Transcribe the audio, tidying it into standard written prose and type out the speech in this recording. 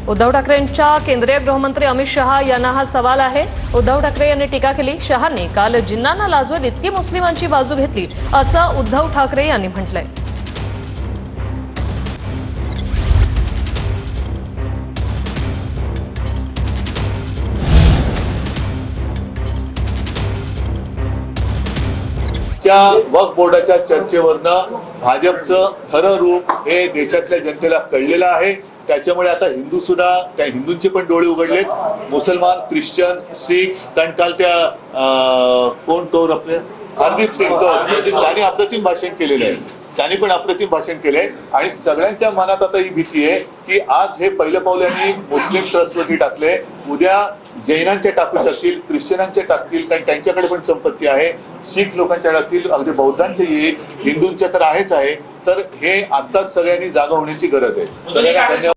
उद्धव ठाकरेंच्या केंद्रीय गृहमंत्री अमित शहा यांना हा सवाल आहे। उद्धव ठाकरे यांनी टीका केली। शहांनी काल जिन्नांना लाजवत इतकी मुस्लिमांची बाजू घेतली असं उद्धव ठाकरे यांनी म्हटलंय। वक्फ बोर्डाच्या चर्चेवरनं भाजपचं खरं रूप हे देशातल्या जनतेला कळलेलं आहे। त्याच्यामुळे आता हिंदू सुद्धा त्या हिंदूंचे पण डोळे उघडलेत। मुसलमान, ख्रिश्चन, शीख, कारण काल त्या कोण कौर आपले हरदीप सिंग कौर त्यांनी अप्रतिम भाषण केलेलं आहे। त्यांनी पण अप्रतिम भाषण केलंय आणि सगळ्यांच्या मनात आता ही भीती आहे की आज हे पहिलं पाऊल यांनी मुस्लिम ट्रस्टवरती टाकले, उद्या जैनांचे टाकू शकतील, ख्रिश्चनांचे टाकतील, कारण त्यांच्याकडे पण संपत्ती आहे, शीख लोकांच्या टाकतील, अगदी बौद्धांचे येईल, हिंदूंच्या तर आहेच आहे। तर हे आताच सगळ्यांनी जागा होण्याची गरज आहे। सगळ्यांना धन्यवाद।